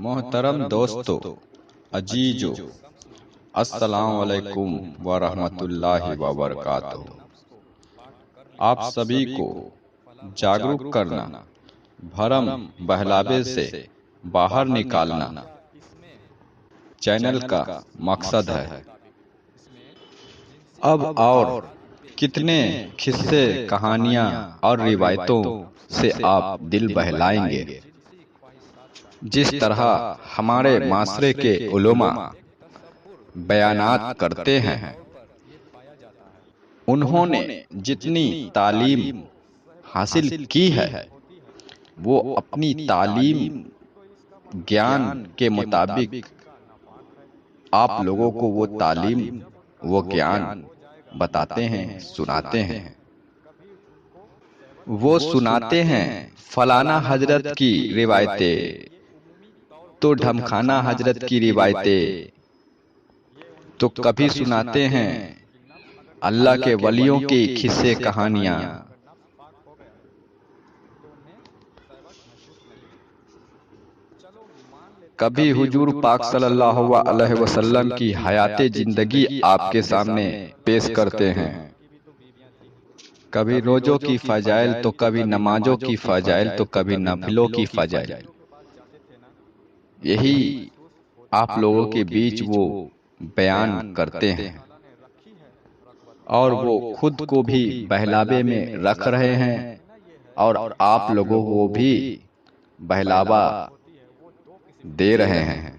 محترم دوستو، عزیزو، السلام علیکم ورحمۃ اللہ وبرکاتہ۔ آپ سبھی کو جاگروک کرنا، بھرم بہلاوے سے باہر نکالنا چینل کا مقصد ہے۔ اب اور کتنے قصے، کہانیاں اور روایتوں سے آپ دل بہلائیں گے۔ جس طرح ہمارے معاشرے کے علماء بیانات کرتے ہیں، انہوں نے جتنی تعلیم حاصل کی ہے وہ اپنی تعلیم گیان کے مطابق آپ لوگوں کو وہ تعلیم، وہ گیان بتاتے ہیں، سناتے ہیں۔ وہ سناتے ہیں فلانا حضرت کی روایتیں، تو ڈھمکانہ حضرت کی روایتیں، تو کبھی سناتے ہیں اللہ کے ولیوں کی قصے، کہانیاں۔ کبھی حضور پاک صلی اللہ علیہ وسلم کی حیات زندگی آپ کے سامنے پیش کرتے ہیں۔ کبھی روزوں کی فضائل، تو کبھی نمازوں کی فضائل، تو کبھی نفلوں کی فضائل۔ یہی آپ لوگوں کے بیچ وہ بیان کرتے ہیں، اور وہ خود کو بھی بہلاوے میں رکھ رہے ہیں اور آپ لوگوں کو بھی بہلاوا دے رہے ہیں۔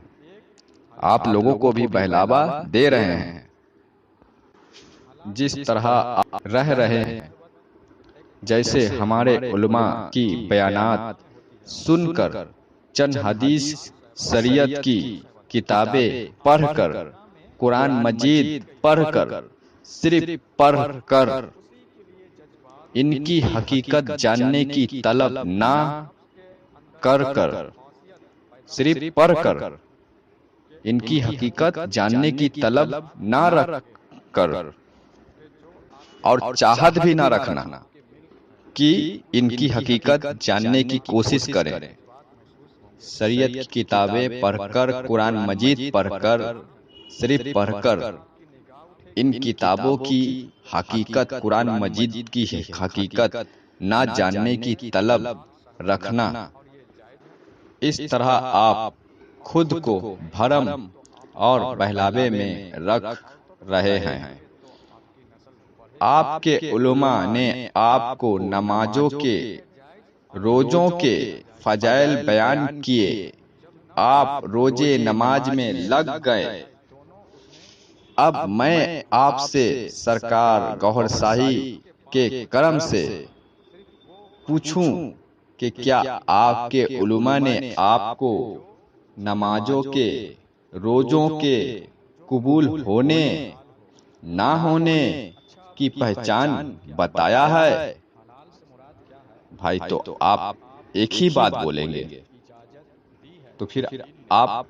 آپ لوگوں کو بھی بہلاوا دے رہے ہیں۔ جس طرح آپ رہ رہے ہیں، جیسے ہمارے علماء کی بیانات سن کر، چند حدیث شریعت کی کتابیں پڑھ کر، قرآن مجید پڑھ کر، صرف پڑھ کر ان کی حقیقت جاننے کی طلب نہ کر صرف پڑھ کر ان کی حقیقت جاننے کی طلب نہ رکھ کر، اور چاہت بھی نہ رکھنا کہ ان کی حقیقت جاننے کی کوشش کریں۔ شریعت کی کتابیں پڑھ کر، قرآن مجید پڑھ کر، صرف پڑھ کر ان کتابوں کی حقیقت، قرآن مجید کی حقیقت نہ جاننے کی طلب رکھنا، اس طرح آپ خود کو بھرم اور بہلاوے میں رکھ رہے ہیں۔ آپ کے علماء نے آپ کو نمازوں کے، روزوں کے فضائل بیان کیے، آپ روزے نماز میں لگ گئے۔ اب میں آپ سے سرکار گوہر شاہی کے کرم سے پوچھوں کہ کیا آپ کے علماء نے آپ کو نمازوں کے، روزوں کے قبول ہونے نہ ہونے کی پہچان بتایا ہے؟ بھائی، تو آپ ایک ہی بات بولیں گے، تو پھر آپ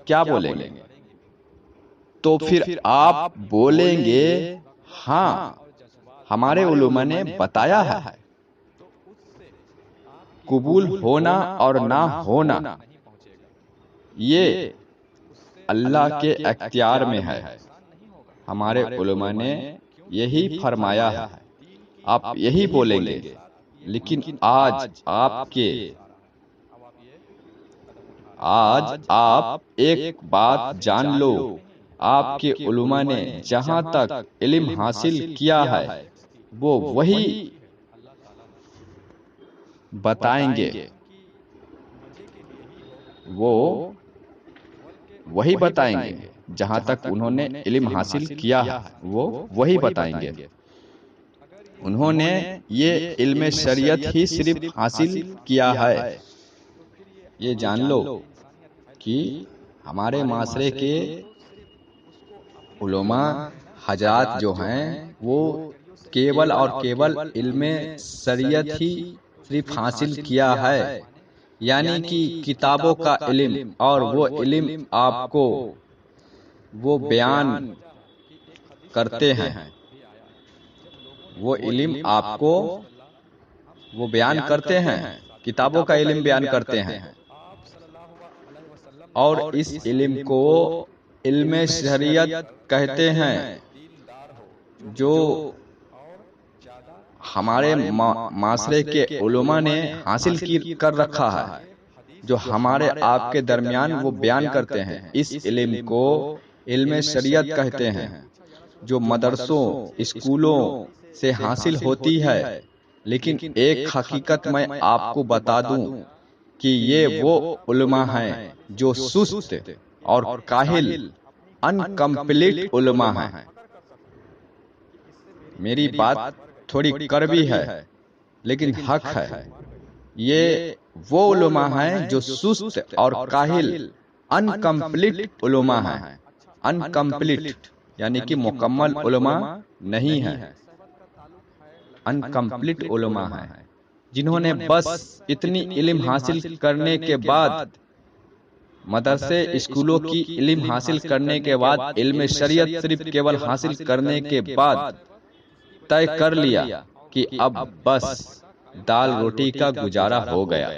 کیا بولیں گے؟ تو پھر آپ بولیں گے ہاں، ہمارے علماء نے بتایا ہے۔ قبول ہونا اور نہ ہونا یہ اللہ کے اختیار میں ہے۔ ہمارے علماء نے یہی فرمایا ہے، آپ یہی بولیں گے۔ لیکن آج آپ ایک بات جان لو، آپ کے علماء نے جہاں تک علم حاصل کیا ہے وہ وہی بتائیں گے، وہ وہی بتائیں گے۔ جہاں تک انہوں نے علم حاصل کیا ہے وہ وہی بتائیں گے۔ انہوں نے یہ علم شریعت ہی صرف حاصل کیا ہے۔ یہ جان لو کہ ہمارے معاشرے کے علماء حضرات جو ہیں وہ کیول اور کیول علم شریعت ہی صرف حاصل کیا ہے، یعنی کہ کتابوں کا علم، اور وہ علم آپ کو وہ بیان کرتے ہیں، وہ علم آپ کو وہ بیان کرتے ہیں، کتابوں کا علم بیان کرتے ہیں۔ اور اس علم کو علم شریعت کہتے ہیں، جو ہمارے معاشرے کے علماء نے حاصل کر رکھا ہے، جو ہمارے آپ کے درمیان وہ بیان کرتے ہیں۔ اس علم کو علم شریعت کہتے ہیں، جو مدرسوں اسکولوں سے حاصل ہوتی ہے۔ لیکن ایک حقیقت میں آپ کو بتا دوں کہ یہ وہ علماء ہیں جو سست اور کاہل انکمپلیٹ علماء ہیں۔ میری بات تھوڑی کڑوی ہے لیکن حق ہے۔ یہ وہ علماء ہیں جو سست اور کاہل انکمپلیٹ علماء ہیں۔ انکمپلیٹ یعنی کہ مکمل علماء نہیں ہیں، انکمپلیٹ علماء ہیں، جنہوں نے بس اتنی علم حاصل کرنے کے بعد، مدرسے اسکولوں کی علم حاصل کرنے کے بعد، علم شریعت صرف کیول حاصل کرنے کے بعد طے کر لیا کہ اب بس دال روٹی کا گزارا ہو گیا۔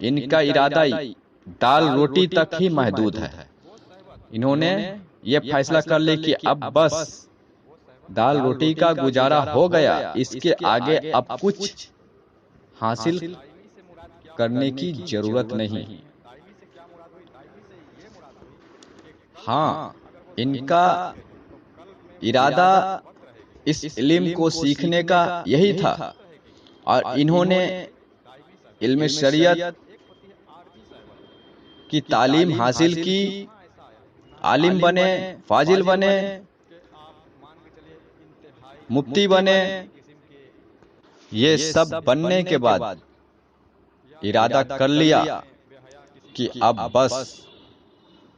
ان کا ارادہ دال روٹی تک ہی محدود ہے۔ انہوں نے یہ فیصلہ کر لیا کہ اب بس دال روٹی کا گزارا ہو گیا، اس کے آگے اب کچھ حاصل کرنے کی ضرورت نہیں۔ ہاں، ان کا ارادہ اس علم کو سیکھنے کا یہی تھا، اور انہوں نے علم شریعت کی تعلیم حاصل کی، عالم بنے، فاضل بنے، مفتی بنے۔ یہ سب بننے کے بعد ارادہ کر لیا کہ اب بس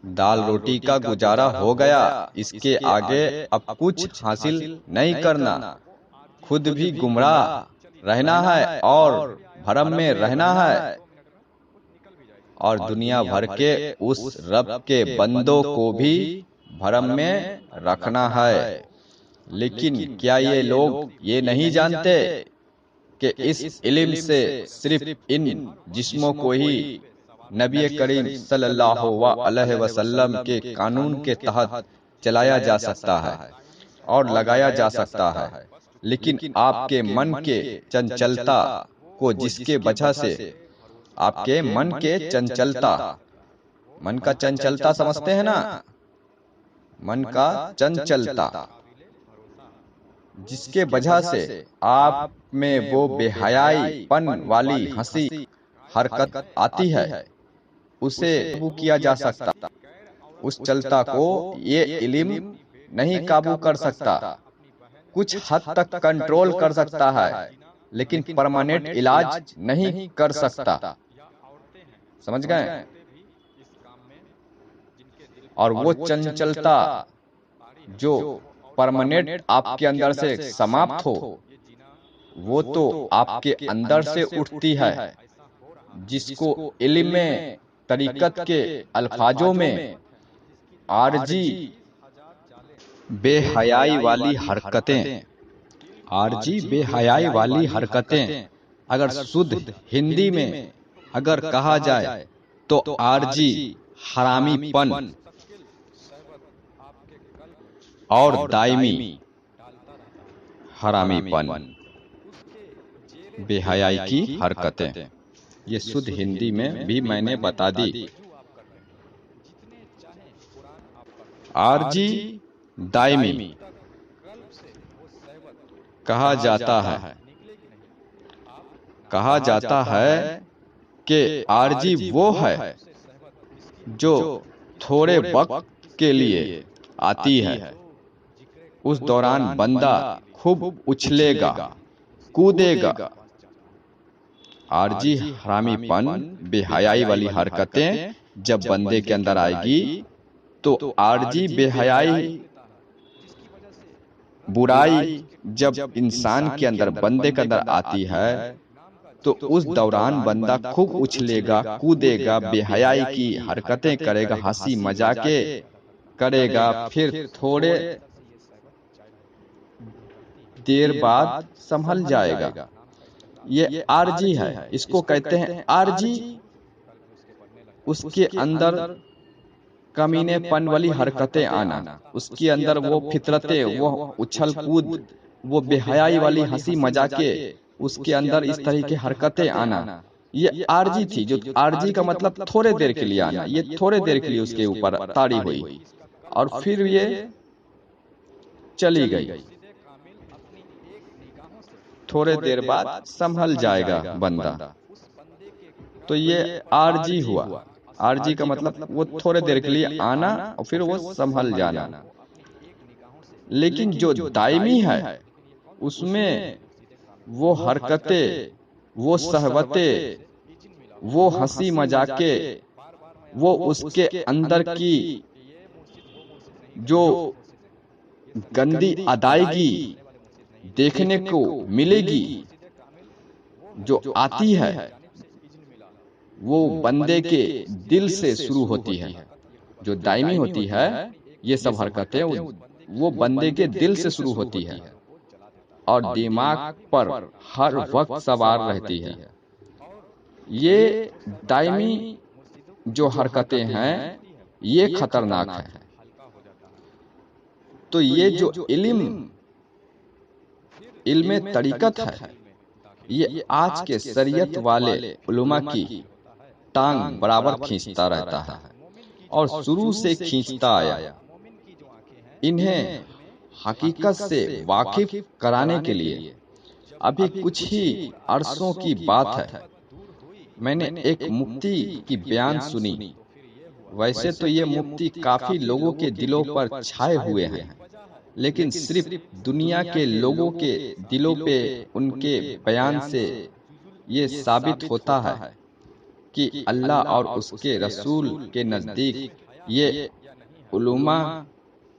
دال روٹی کا گزارا ہو گیا، اس کے آگے اب کچھ حاصل نہیں کرنا، خود بھی گمراہ رہنا ہے اور بھرم میں رہنا ہے، اور دنیا بھر کے اس رب کے بندوں کو بھی بھرم میں رکھنا ہے۔ لیکن کیا یہ لوگ یہ نہیں جانتے کہ اس علم سے صرف ان جسموں کو ہی نبی کریم صلی اللہ علیہ وسلم کے قانون کے تحت چلایا جا سکتا ہے اور لگایا جا سکتا ہے، لیکن آپ کے من کے چنچلتا کو، جس کے وجہ سے آپ کے من کے چنچلتا، من کا چنچلتا سمجھتے ہیں نا، من کا چنچلتا، جس کے وجہ سے آپ میں وہ بے حیائی پن والی ہنسی حرکت آتی ہے، اسے قابو کیا جا سکتا۔ اس چلتا کو یہ علم نہیں قابو کر سکتا، کچھ حد تک کنٹرول کر سکتا ہے، لیکن پرماننٹ علاج نہیں کر سکتا۔ سمجھ گئے؟ اور وہ چنچلتا جو پرماننٹ آپ کے اندر سے سماپت ہو، وہ تو آپ کے اندر سے اٹھتی ہے، جس کو علم طریقت کے الفاظوں میں عارضی بے حیائی والی حرکتیں، عارضی بے حیائی والی حرکتیں، اگر شدھ ہندی میں اگر کہا جائے تو عارضی حرامی پن اور دائمی حرامی پن، بے حیائی کی حرکتیں، یہ شدھ ہندی میں بھی میں نے بتا دی۔ عارضی دائمی کہا جاتا ہے کہ عارضی وہ ہے جو تھوڑے وقت کے لیے آتی ہے، اس دوران بندہ خوب اچھلے گا، کودے گا۔ عارضی حرامی پن، بے حیائی والی حرکتیں جب بندے کے اندر آئے گی تو عارضی بے حیائی برائی جب انسان کے اندر، بندے کے اندر آتی ہے تو اس دوران بندہ خوب اچھلے گا، کودے گا، بے حیائی کی حرکتیں کرے گا، ہنسی مذاقیں کرے گا، پھر تھوڑے دیر بعد سنبھل جائے گا۔ یہ عارضی ہے، اس کو کہتے ہیں عارضی اس کے اندر کمینے پن والی حرکتیں آنا، اس کے اندر وہ فطرتیں، وہ اچھل کود، وہ بے حیائی والی ہنسی مذاقیں، اس کے اندر اس طرح کی حرکتیں آنا، یہ عارضی تھی۔ جو عارضی کا مطلب تھوڑے دیر کے لیے آنا، یہ تھوڑے دیر کے لیے اس کے اوپر طاری ہوئی اور پھر یہ چلی گئی۔ تھوڑے دیر بعد سنبھل جائے گا بندہ، تو یہ عارضی ہوا۔ عارضی کا مطلب وہ تھوڑے دیر کے لیے آنا اور پھر وہ سنبھل جانا۔ لیکن جو دائمی ہے اس میں وہ حرکتیں، وہ شہوتیں، وہ ہنسی مذاقیں، وہ اس کے اندر کی جو گندی ادائیگی دیکھنے کو ملے گی، جو آتی ہے، وہ بندے کے دل سے شروع ہوتی ہے۔ جو دائمی ہوتی ہے یہ سب حرکتیں، وہ بندے کے دل سے شروع ہوتی ہے اور دماغ پر ہر وقت سوار رہتی ہے۔ یہ دائمی جو حرکتیں ہیں یہ خطرناک ہے۔ تو یہ جو علم طریقت ہے، یہ آج کے شریعت والے علماء کی ٹانگ برابر کھینچتا رہتا ہے اور شروع سے کھینچتا آیا۔ انہیں حقیقت سے واقف کرانے کے لیے ابھی کچھ ہی عرصوں کی بات ہے، میں نے ایک مفتی کی بیان سنی۔ ویسے تو یہ مفتی کافی لوگوں کے دلوں پر چھائے ہوئے ہیں، لیکن صرف دنیا کے لوگوں کے دلوں پہ ان کے بیان سے یہ ثابت ہوتا ہے کہ اللہ اور اس کے رسول کے نزدیک یہ علماء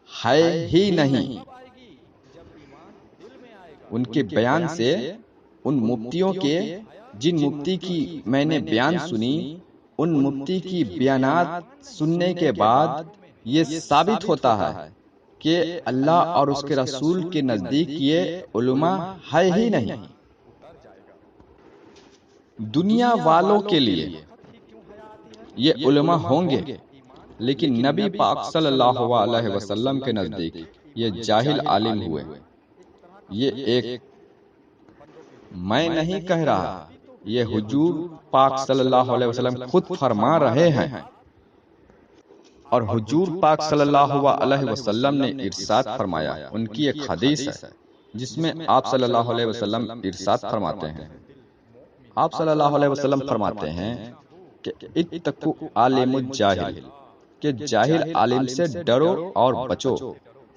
ہے ہی نہیں۔ ان کے بیان سے، ان مفتیوں کے، جن مفتی کی میں نے بیان سنی، ان مفتی کی بیانات سننے کے بعد یہ ثابت ہوتا ہے کہ اللہ اور اس کے رسول کے نزدیک یہ علماء ہے ہی نہیں۔ دنیا والوں کے لیے یہ علماء ہوں گے، لیکن نبی پاک صلی اللہ علیہ وسلم کے نزدیک یہ جاہل عالم ہوئے۔ یہ ایک میں نہیں کہہ رہا، یہ حضور پاک صلی اللہ علیہ وسلم خود فرما رہے ہیں۔ اور حضور پاک صلی اللہ علیہ وسلم نے ارشاد فرمایا، ان کی ایک حدیث ہے جس میں آپ صلی اللہ علیہ وسلم ارشاد فرماتے ہیں، آپ صلی اللہ علیہ وسلم فرماتے ہیں کہ اتقوا عالم الجاہل، کہ جاہل عالم سے ڈرو اور بچو۔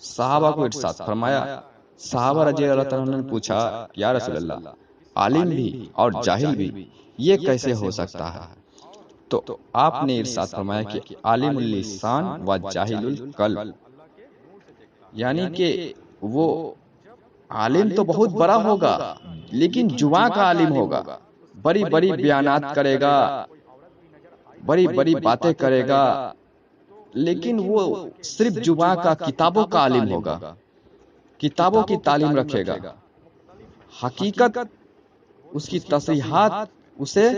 صحابہ کو ارشاد فرمایا، صحابہ رضی اللہ عنہ نے پوچھا، یا رسول اللہ، عالم بھی اور جاہل بھی، یہ کیسے ہو سکتا ہے؟ تو آپ نے ارشاد فرمایا کہ عالم اللسان و جاہل القلب، یعنی کہ وہ عالم تو بہت بڑا ہوگا لیکن زبان کا عالم ہوگا، بڑی بڑی بیانات کرے گا، بڑی بڑی باتیں کرے گا، لیکن وہ صرف زبان کا، کتابوں کا عالم ہوگا، کتابوں کی تعلیم رکھے گا، حقیقت اس کی تصریحات اسے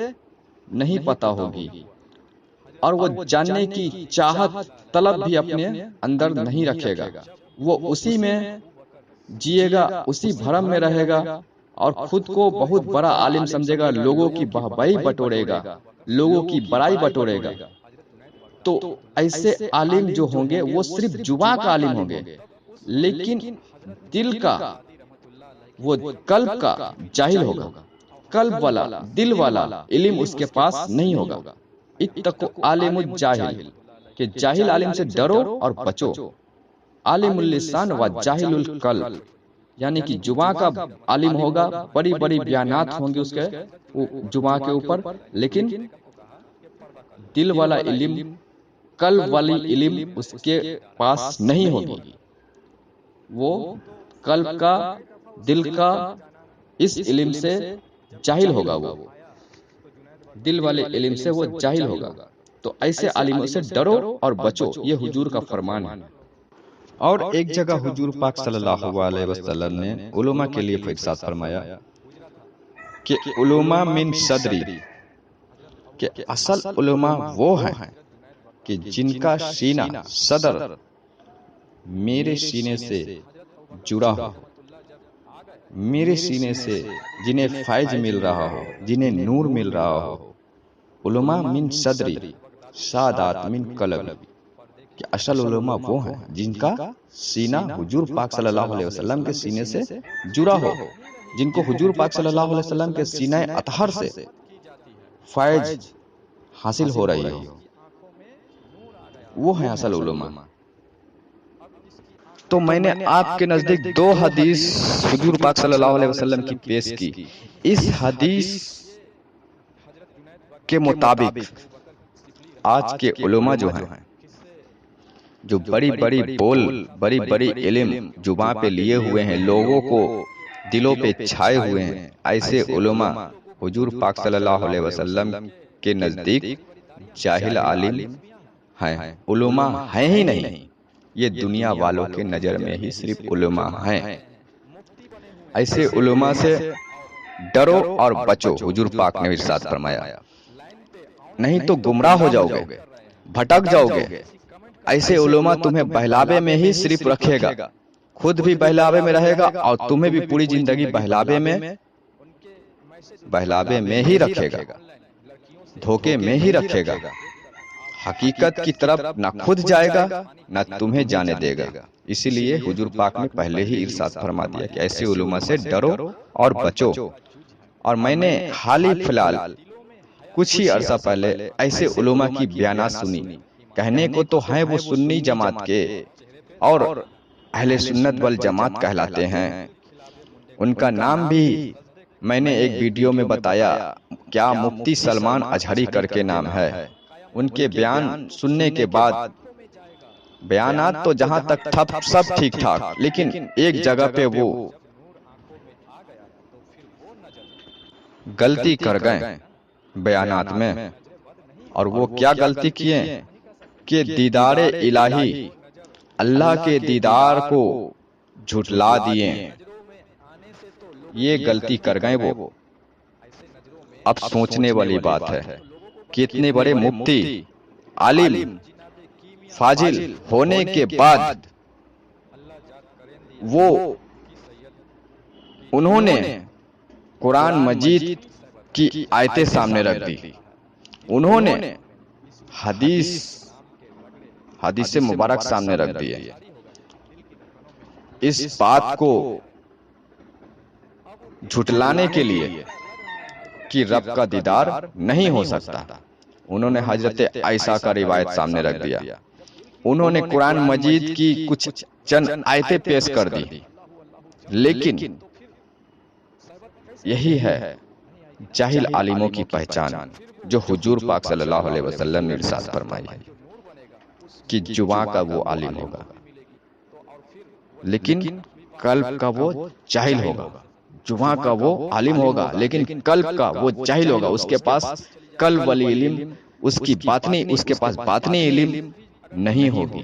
نہیں پتا ہوگی، اور وہ جاننے کی چاہت طلب بھی اپنے اندر نہیں رکھے گا۔ وہ اسی میں جیے گا، اسی بھرم میں رہے گا اور خود کو بہت بڑا عالم سمجھے گا، لوگوں کی بہبائی بٹورے گا، لوگوں کی بڑائی بٹورے گا۔ تو ایسے عالم جو ہوں گے وہ صرف زبان کا عالم ہوں گے، لیکن دل کا، وہ قلب کا جاہل ہوگا، قلب والا، دل والا علم اس کے پاس نہیں ہوگا۔ اتقوا عالم الجاہل، کہ جاہل عالم سے ڈرو اور بچو۔ عالم اللسان و جاہل القلب، یعنی کہ زبان کا عالم ہوگا، بڑی بڑی بیانات ہوں گے اس کے زبان کے اوپر، لیکن دل والا علم، قلب والی علم اس کے پاس نہیں ہوگی۔ وہ قلب کا، دل کا، اس علم سے جاہل ہوگا، وہ دل والے علم سے وہ جاہل ہوگا۔ تو ایسے عالموں سے ڈرو اور بچو، یہ حضور کا فرمان ہے۔ اور ایک جگہ حضور پاک صلی اللہ علیہ وسلم نے علماء کے لیے ارشاد فرمایا کہ علماء من صدری، کہ اصل علماء وہ ہیں کہ جن کا سینہ صدر میرے سینے سے جڑا ہو، میرے سینے سے جنہیں فیض مل رہا ہو، جنہیں نور مل رہا ہو۔ علماء من صدری سادات من قلبی، کہ اصل علماء وہ ہیں جن کا سینہ حضور پاک صلی اللہ علیہ وسلم کے سینے سے جڑا ہو، جن کو حضور پاک صلی اللہ علیہ وسلم کے سینہ اطہر سے فیض حاصل ہو رہی ہو، وہ ہیں اصل علماء۔ تو میں نے آپ کے نزدیک 2 حدیث حضور پاک صلی اللہ علیہ وسلم کی پیش کی۔ اس حدیث کے مطابق آج کے علماء جو ہیں، جو بڑی بڑی بول، بڑی بڑی علم زباں پہ لیے ہوئے ہیں، لوگوں کو دلوں پہ چھائے ہوئے ہیں، ایسے علماء حضور پاک صلی اللہ علیہ وسلم کے نزدیک جاہل عالم ہیں، علماء ہیں ہی نہیں۔ یہ دنیا والوں کے نظر میں ہی صرف علماء ہیں۔ ایسے علماء سے ڈرو اور بچو، حضور پاک نے ارشاد فرمایا، نہیں تو گمراہ ہو جاؤ گے، بھٹک جاؤ گے۔ ایسے علماء تمہیں بہلاوے میں ہی صرف رکھے گا، خود بھی بہلاوے میں رہے گا اور تمہیں بھی پوری زندگی بہلاوے میں ہی رکھے گا، دھوکے میں ہی رکھے گا، حقیقت کی طرف نہ خود جائے گا نہ تمہیں جانے دے گا۔ اسی لیے حضور پاک نے پہلے ہی ارشاد فرما دیا کہ ایسے علماء سے ڈرو اور بچو۔ اور میں نے حال ہی فی الحال کچھ ہی عرصہ پہلے ایسے علماء کی بیانات سنی، کہنے کو تو ہیں وہ سنی جماعت کے اور اہل سنت والجماعت کہلاتے ہیں، ان کا نام بھی میں نے ایک ویڈیو میں بتایا، کیا مفتی سلمان اجہری کر کے نام ہے۔ ان کے بیان سننے کے بعد بیانات تو جہاں تک تھا سب ٹھیک ٹھاک، لیکن ایک جگہ پہ وہ غلطی کر گئے بیانات میں، اور وہ کیا غلطی کیے کہ دیدار الہی، اللہ کے دیدار کو جھٹلا دیے، یہ غلطی کر گئے وہ۔ اب سوچنے والی بات ہے کہ اتنے بڑے مفتی، عالم، فاضل ہونے کے بعد انہوں نے قرآن مجید کی آیتیں سامنے رکھ دی، انہوں نے حدیث مبارک سامنے رکھ دی۔ اس بات کو جھٹلانے کے لیے کہ رب کا دیدار نہیں ہو سکتا، انہوں نے حضرت عائشہ کا روایت سامنے رکھ دیا، انہوں نے قرآن مجید کی کچھ چند آیتیں پیش کر دی۔ لیکن یہی ہے جاہل عالموں کی پہچان، جو حضور پاک صلی اللہ علیہ وسلم نے ارشاد فرمائی ہے کہ زبان کا وہ عالم ہوگا لیکن قلب کا وہ جاہل ہوگا، زبان کا وہ عالم ہوگا لیکن قلب کا وہ جاہل ہوگا، اس کے پاس قلب والی علم، اس کے پاس باطنی علم نہیں ہوگی۔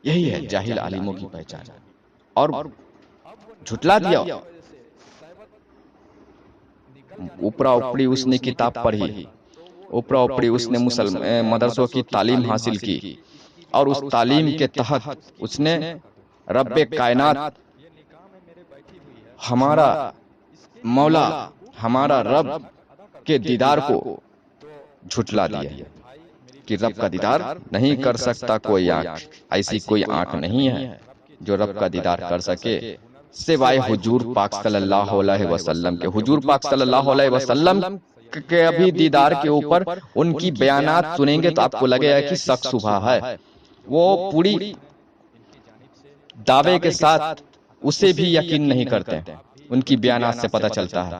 یہی ہے جاہل عالموں کی پہچان۔ اور جھٹلا دیا، اوپرا اوپری اس نے کتاب پڑھی، اوپرا اوپری اس نے مدرسوں کی تعلیم حاصل کی، اور اس تعلیم کے تحت اس نے رب کائنات، ہمارا مولا، ہمارا رب کے دیدار کو جھٹلا دیا کہ رب کا دیدار نہیں کر سکتا کوئی آنکھ، ایسی کوئی آنکھ نہیں ہے جو رب کا دیدار کر سکے سوائے حضور پاک صلی اللہ علیہ وسلم کے۔ حضور پاک صلی اللہ علیہ وسلم کے ابھی دیدار کے اوپر ان کی بیانات سنیں گے تو آپ کو لگے گا کہ شک شبہ ہے، وہ پوری دعوے کے ساتھ اسے بھی یقین نہیں کرتے، ان کی بیانات سے پتہ چلتا ہے،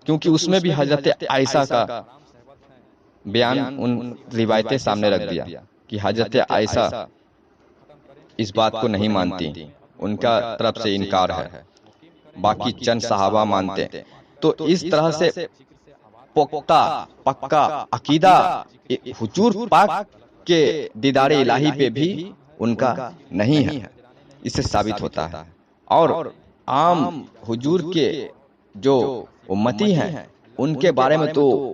کیونکہ اس میں بھی حضرت عائشہ کا بیان ان روایتیں سامنے رکھ دیا کہ حضرت عائشہ اس بات کو نہیں مانتی، ان کا طرف سے انکار ہے، باقی چند صحابہ مانتے۔ تو اس طرح سے پکا عقیدہ حضور پاک کے دیدار الہی پہ بھی ان کا نہیں ہے، اس سے ثابت ہوتا ہے۔ اور عام حضور کے جو امتی ہیں ان کے بارے میں تو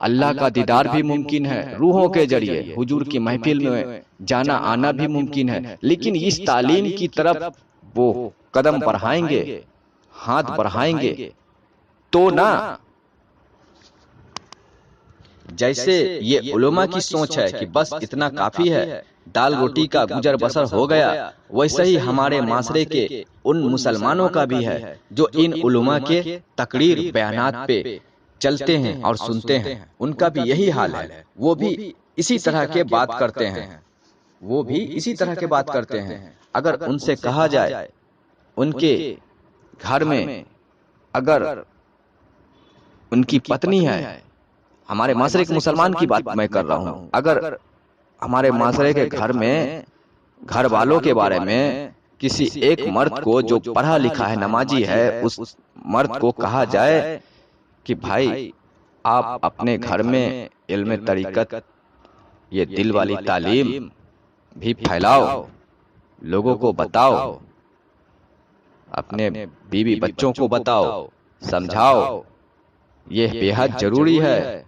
اللہ کا دیدار بھی ممکن ہے روحوں کے ذریعے، حضور کی محفل میں جانا آنا بھی ممکن ہے، لیکن اس تعلیم کی طرف وہ قدم بڑھائیں گے، ہاتھ بڑھائیں گے تو نہ۔ جیسے یہ علماء کی سوچ ہے کہ بس اتنا کافی ہے، دال روٹی کا گزر بسر ہو گیا، ویسے ہی ہمارے معاشرے کے ان مسلمانوں کا بھی ہے جو ان علماء کے تقریر بیانات پہ چلتے ہیں اور سنتے ہیں، ان کا بھی یہی حال ہے، وہ بھی اسی طرح کے بات کرتے ہیں، وہ بھی اسی طرح کے بات کرتے ہیں۔ اگر ان سے کہا جائے، ان کے گھر میں اگر ان کی پتنی ہے، ہمارے معاشرے کے مسلمان کی بات میں کر رہا ہوں، اگر ہمارے معاشرے کے گھر میں گھر والوں کے بارے میں کسی ایک مرد کو جو پڑھا لکھا ہے، نمازی ہے، اس مرد کو کہا جائے کہ بھائی آپ اپنے گھر میں علم طریقت، یہ دل والی تعلیم بھی پھیلاؤ، لوگوں کو بتاؤ، اپنے بیوی بچوں کو بتاؤ، سمجھاؤ، یہ بے حد ضروری ہے،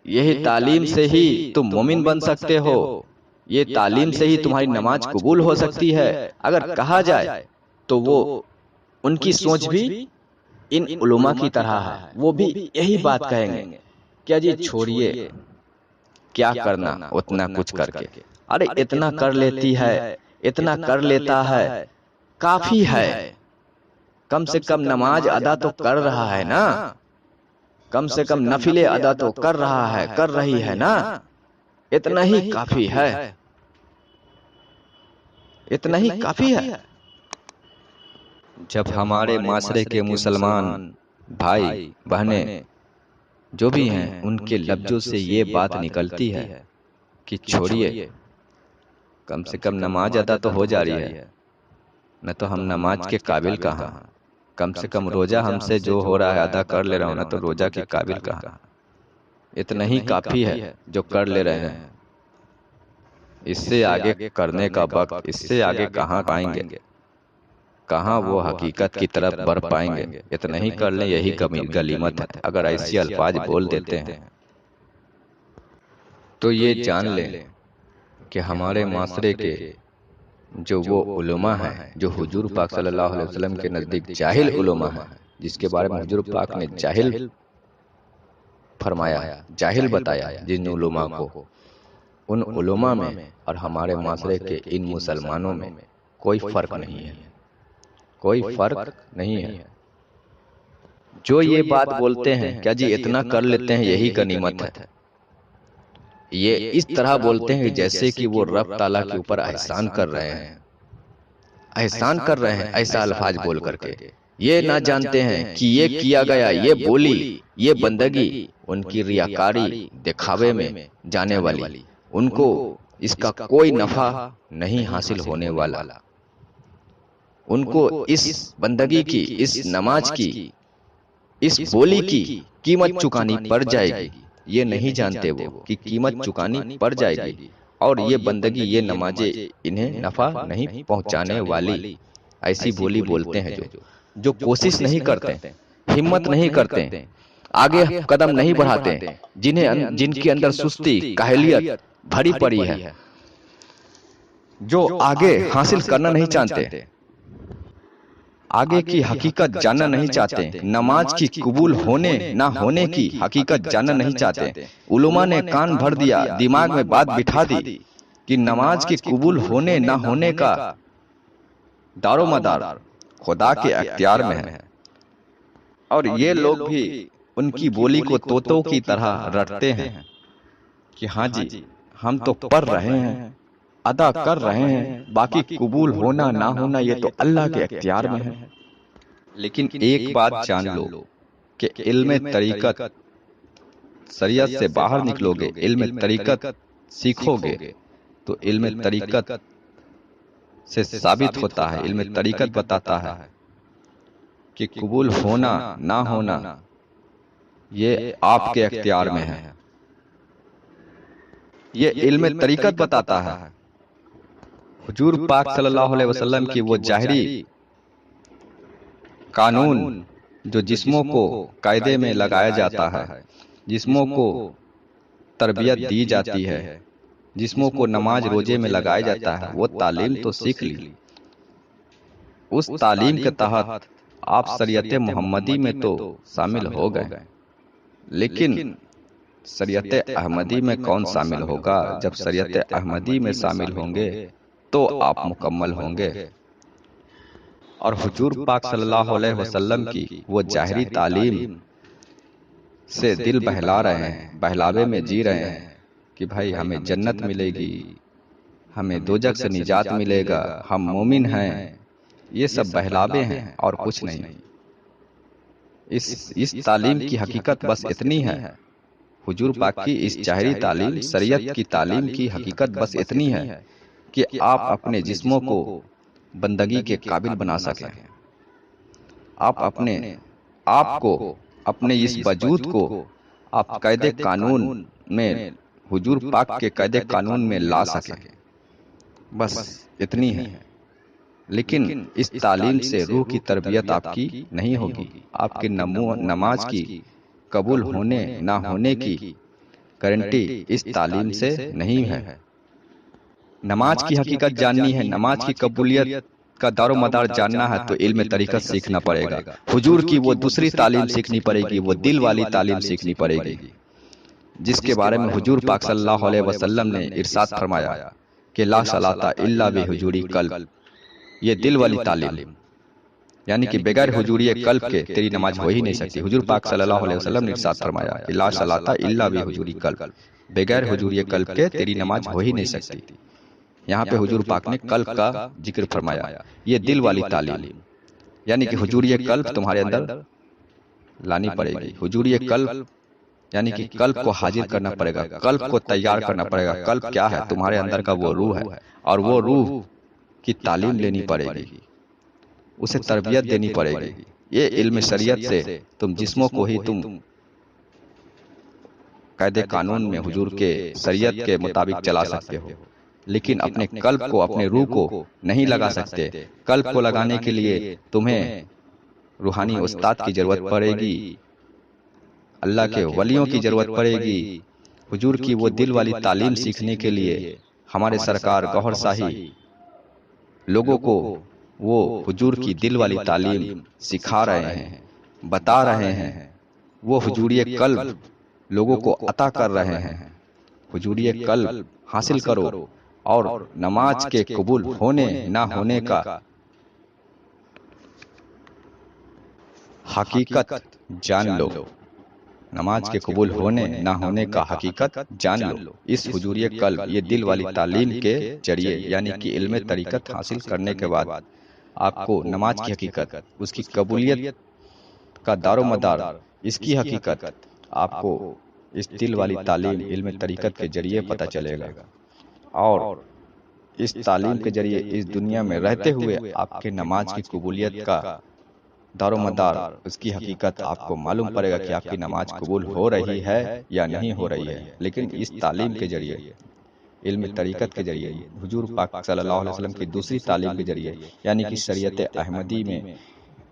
یہی تعلیم سے ہی تم مومن بن سکتے ہو، یہ تعلیم سے ہی تمہاری نماز قبول ہو سکتی ہے، اگر کہا جائے تو وہ ان کی سوچ بھی ان علماء کی طرح ہے، وہ بھی یہی بات کہیں گے، کیا جی چھوڑیے، کیا کرنا اتنا کچھ کر کے، ارے اتنا کر لیتی ہے، اتنا کر لیتا ہے، کافی ہے، کم سے کم نماز ادا تو کر رہا ہے نا، کم سے کم نفل ادا تو کر رہا ہے، کر رہی ہے نا، اتنا ہی کافی ہے، اتنا ہی کافی ہے۔ جب ہمارے معاشرے کے مسلمان بھائی بہنیں جو بھی ہیں ان کے لفظوں سے یہ بات نکلتی ہے کہ چھوڑیے، کم سے کم نماز ادا تو ہو جا رہی ہے، نہ تو ہم نماز کے قابل کہاں، کم سے کم روزہ ہم سے جو ہو رہا ہے ادا کر لے رہا ہوں، نہ تو روزہ کے قابل کہاں، اتنا ہی کافی ہے جو کر لے رہے ہیں، اس سے آگے کرنے کا وقت، اس سے آگے کہاں پائیں گے، کہاں وہ حقیقت کی طرف بڑھ پائیں گے، اتنا ہی کر لیں یہی غنیمت ہے۔ اگر ایسی الفاظ بول دیتے ہیں تو یہ جان لیں کہ ہمارے معاشرے کے جو وہ علماء ہیں جو حضور پاک صلی اللہ علیہ وسلم کے نزدیک جاہل علماء ہیں، جس کے بارے میں حضور پاک نے جاہل فرمایا، جاہل بتایا جن علماء کو، ان علماء میں اور ہمارے معاشرے کے ان مسلمانوں میں کوئی فرق نہیں ہے، کوئی فرق نہیں ہے۔ جو یہ بات بولتے ہیں کیا جی اتنا کر لیتے ہیں یہی غنیمت ہے، یہ اس طرح بولتے ہیں جیسے کہ وہ رب تعالیٰ کے اوپر احسان کر رہے ہیں، احسان کر رہے ہیں ایسا الفاظ بول کر کے، یہ نہ جانتے ہیں کہ یہ کیا گیا، یہ بولی، یہ بندگی ان کی ریاکاری دکھاوے میں جانے والی، ان کو اس کا کوئی نفع نہیں حاصل ہونے والا، ان کو اس بندگی کی، اس نماز کی، اس بولی کی قیمت چکانی پڑ جائے گی، یہ نہیں جانتے وہ کہ قیمت چکانی پڑ جائے گی، اور یہ بندگی، یہ نمازیں انہیں نفع نہیں پہنچانے والی، ایسی بولی بولتے ہیں جو کوشش نہیں کرتے، ہمت نہیں کرتے، آگے قدم نہیں بڑھاتے، جن کے اندر سستی، کاہلیت بھری پڑی ہے، جو آگے حاصل کرنا نہیں چاہتے، آگے کی حقیقت جاننا نہیں چاہتے، نماز کی قبول ہونے نہ ہونے کی حقیقت جاننا نہیں چاہتے۔ علماء نے کان بھر دیا، دماغ میں بات بٹھا دی کہ نماز کی قبول ہونے نہ ہونے کا دار و مدار خدا کے اختیار میں ہے، اور یہ لوگ بھی ان کی بولی کو طوطوں کی طرح رٹتے ہیں کہ ہاں جی ہم تو پڑھ رہے ہیں، ادا کر رہے ہیں، باقی قبول ہونا نہ ہونا یہ تو اللہ کے اختیار میں ہے۔ لیکن ایک بات جان لو کہ علم طریقت، شریعت سے باہر نکلو گے، علم طریقت سیکھو گے تو علم طریقت سے ثابت ہوتا ہے، علم طریقت بتاتا ہے کہ قبول ہونا نہ ہونا یہ آپ کے اختیار میں ہے، یہ علم طریقت بتاتا ہے۔ حضور پاک صلی اللہ علیہ وسلم کی وہ ظاہری قانون جو جسموں کو قاعدے میں لگایا جاتا ہے، جسموں کو تربیت دی جاتی ہے، جسموں کو نماز روزے میں لگایا جاتا ہے، وہ تعلیم تو سیکھ لی۔ اس تعلیم کے تحت آپ شریعت محمدی میں تو شامل ہو گئے، لیکن شریعت احمدی میں کون شامل ہوگا؟ جب شریعت احمدی میں شامل ہوں گے تو آپ مکمل ہوں گے۔ اور حضور پاک صلی اللہ علیہ وسلم کی وہ ظاہری تعلیم سے دل بہلا رہے ہیں، بہلاوے میں جی رہے ہیں کہ بھائی ہمیں جنت ملے گی، ہمیں دوزخ سے نجات ملے گا، ہم مومن ہیں۔ یہ سب بہلاوے ہیں اور کچھ نہیں۔ اس تعلیم کی حقیقت بس اتنی ہے، حضور پاک کی اس ظاہری تعلیم، شریعت کی تعلیم کی حقیقت بس اتنی ہے کہ آپ اپنے جسموں کو بندگی کے قابل بنا سکیں، آپ اپنے آپ کو، اپنے اس وجود کو آپ قید قانون میں، حضور پاک کے قید قانون میں لا سکیں، بس اتنی ہے۔ لیکن اس تعلیم سے روح کی تربیت آپ کی نہیں ہوگی، آپ کی نماز کی قبول ہونے نہ ہونے کی گارنٹی اس تعلیم سے نہیں ہے۔ نماز کی حقیقت جاننی ہے، نماز کی قبولیت کا دار و مدار جاننا ہے تو علم طریقت سیکھنا پڑے گا، حضور کی وہ دوسری تعلیم سیکھنی پڑے گی، وہ دل والی تعلیم سیکھنی پڑے گی، جس کے بارے میں حضور پاک صلی اللہ علیہ وسلم نے ارشاد فرمایا کہ لا صلاۃ الا بحضور قلب، یہ دل والی تعلیم، یعنی کہ بغیر حضوری قلب کے تیری نماز ہو ہی نہیں سکتی۔ حضور پاک صلی اللہ علیہ وسلم نے ارشاد فرمایا کہ لا صلاۃ الا بحضور قلب، بغیر حضوری قلب کے تیری نماز ہو ہی نہیں سکتی۔ یہاں پہ حضور پاک نے قلب کا ذکر فرمایا، یہ دل والی تعلیم، یعنی کہ حضوری قلب تمہارے اندر لانی پڑے گی۔ حضوری قلب یعنی کہ قلب کو حاضر کرنا پڑے گا، قلب کو تیار کرنا پڑے گا۔ قلب کیا ہے؟ تمہارے اندر کا وہ روح ہے، اور وہ روح کی تعلیم لینی پڑے گی، اسے تربیت دینی پڑے گی۔ یہ علم شریعت سے تم جسموں کو ہی تم قید قانون میں حضور کے شریعت کے مطابق چلا سکتے ہو، لیکن اپنے قلب کو، اپنے روح کو نہیں لگا سکتے۔ قلب کو لگانے کے لیے تمہیں روحانی استاد کی ضرورت پڑے گی، اللہ کے ولیوں کی ضرورت پڑے گی۔ حضور کی وہ دل والی تعلیم سیکھنے کے لیے ہمارے سرکار گوہر شاہی لوگوں کو وہ حضور کی دل والی تعلیم سکھا رہے ہیں، بتا رہے ہیں، وہ حضوری قلب لوگوں کو عطا کر رہے ہیں۔ حضوری قلب حاصل کرو اور نماز کے قبول ہونے نہ ہونے کا حقیقت جان لو، نماز کے قبول ہونے نہ ہونے کا حقیقت جان لو۔ اس حضوری قلب، یہ دل والی تعلیم کے ذریعے، یعنی کہ علم طریقت حاصل کرنے کے بعد آپ کو نماز کی حقیقت، اس کی قبولیت کا دار و مدار، اس کی حقیقت آپ کو اس دل والی تعلیم، علم طریقت کے ذریعے پتہ چلے گا، اور اس تعلیم کے ذریعے اس دنیا میں رہتے ہوئے آپ کے نماز کی قبولیت کا دار و مدار، اس کی حقیقت آپ کو معلوم پڑے گا کہ آپ کی نماز قبول ہو رہی ہے یا نہیں ہو رہی ہے۔ لیکن اس تعلیم کے ذریعے، علم طریقت کے ذریعے، حضور پاک صلی اللہ علیہ وسلم کی دوسری تعلیم کے ذریعے، یعنی کہ شریعت احمدی میں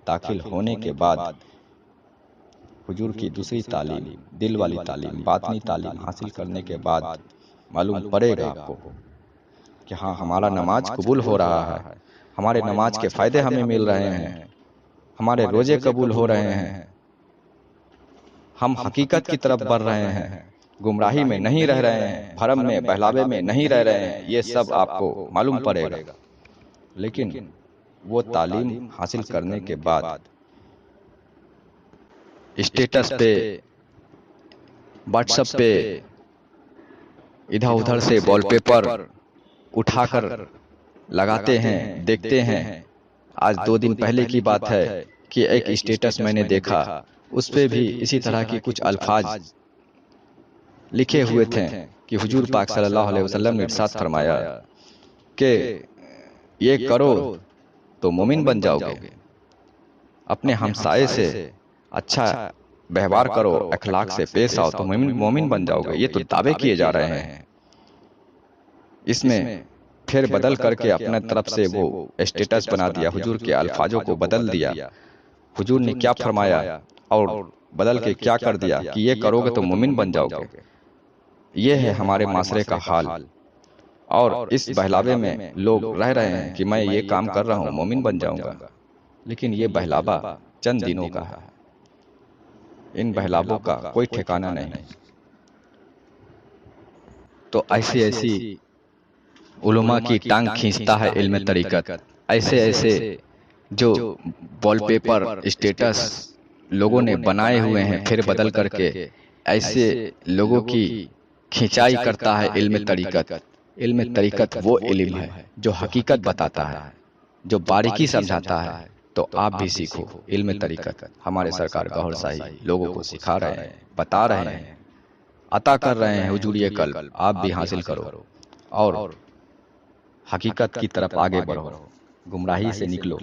داخل ہونے کے بعد، حضور کی دوسری تعلیم، دل والی تعلیم، باطنی تعلیم حاصل کرنے کے بعد معلوم پڑے گا آپ کو کہ ہاں ہمارا نماز قبول ہو رہا ہے، ہمارے نماز کے فائدے ہمیں مل رہے ہیں، ہمارے روزے قبول ہو رہے ہیں، ہم حقیقت کی طرف بڑھ رہے ہیں، گمراہی میں نہیں رہ رہے ہیں، بھرم میں، بہلاوے میں نہیں رہ رہے ہیں۔ یہ سب آپ کو معلوم پڑے گا۔ لیکن وہ تعلیم حاصل کرنے کے بعد اسٹیٹس پہ، واٹس ایپ پہ، ادھر ادھر سے وال پیپر اٹھا کر لگاتے ہیں، دیکھتے ہیں۔ آج 2 دن پہلے کی بات ہے کہ ایک اسٹیٹس میں نے دیکھا، اس پہ بھی اسی طرح کی کچھ الفاظ لکھے ہوئے تھے کہ حضور پاک صلی اللہ علیہ وسلم نے ارشاد فرمایا کہ یہ کرو تو مومن بن جاؤ گے، اپنے ہمسائے سے اچھا ویوہار کرو، اخلاق سے پیش آؤ تو مومن بن جاؤ گے۔ یہ تو دعوے کیے جا رہے ہیں۔ اس میں پھر بدل کر کے اپنے طرف سے وہ اسٹیٹس بنا دیا، حضور کے الفاظوں کو بدل دیا۔ حضور نے کیا فرمایا اور بدل کے کیا کر دیا کہ یہ کرو گے تو مومن بن جاؤ گے۔ یہ ہے ہمارے معاشرے کا حال، اور اس بہلاوے میں لوگ رہ رہے ہیں کہ میں یہ کام کر رہا ہوں مومن بن جاؤں گا، لیکن یہ بہلاوا چند دنوں کا ہے، ان بہلاووں کا کوئی ٹھکانہ نہیں۔ تو ایسی علماء کی ٹانگ کھینچتا ہے علم طریقت، ایسے جو وال پیپر اسٹیٹس لوگوں نے بنائے ہوئے ہیں پھر بدل کر کے، ایسے لوگوں کی کھینچائی کرتا ہے علم طریقت۔ علم طریقت وہ علم ہے جو حقیقت بتاتا ہے، جو باریکی سمجھاتا ہے۔ تو آپ بھی سیکھو علم طریقت، ہمارے سرکار گوھر شاہی لوگوں کو سکھا رہے ہیں، بتا رہے ہیں، عطا کر رہے ہیں حضور قلب، آپ بھی حاصل کرو اور حقیقت کی طرف آگے بڑھو، گمراہی سے نکلو،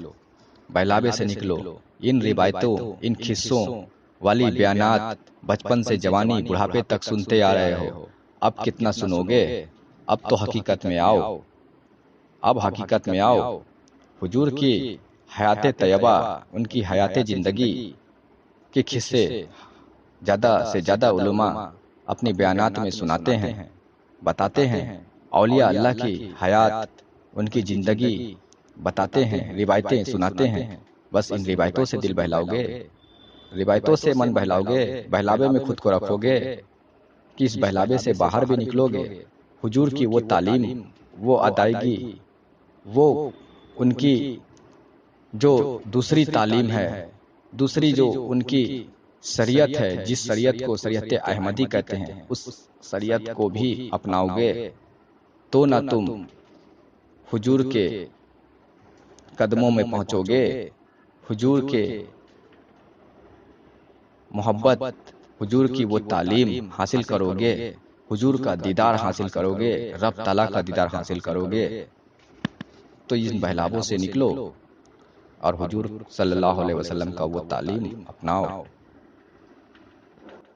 بہلاوے سے نکلو۔ ان روایتوں، ان قصوں والی بیانات بچپن سے جوانی بڑھاپے تک سنتے آ رہے ہو، اب کتنا سنو گے؟ اب تو حقیقت میں آؤ، اب حقیقت میں آؤ۔ حضور کی حیات طیبہ، ان کی حیات زندگی کے قصے زیادہ سے زیادہ علماء اپنی بیانات میں سناتے ہیں، بتاتے ہیں۔ اولیاء اللہ کی حیات، ان کی زندگی بتاتے ہیں، روایتیں سناتے ہیں۔ بس ان روایتوں سے دل بہلاؤ گے، روایتوں سے من بہلاؤ گے، بہلاوے میں خود کو رکھو گے کہ اس بہلاوے سے باہر بھی نکلو گے۔ حضور کی وہ تعلیم، وہ ادائیگی، وہ ان کی جو دوسری تعلیم ہے، دوسری جو ان کی شریعت ہے، جس شریعت کو شریعت احمدی کہتے ہیں، اس شریعت کو بھی اپناؤ گے تو نہ تم حضور کے قدموں میں پہنچو گے، حضور کے محبت، حضور کی وہ تعلیم حاصل کرو گے، حضور کا دیدار حاصل کرو گے، رب تعالیٰ کا دیدار حاصل کرو گے۔ تو ان بہلاووں سے نکلو اور حضور صلی اللہ علیہ وسلم کا وہ تعلیم اپناؤ۔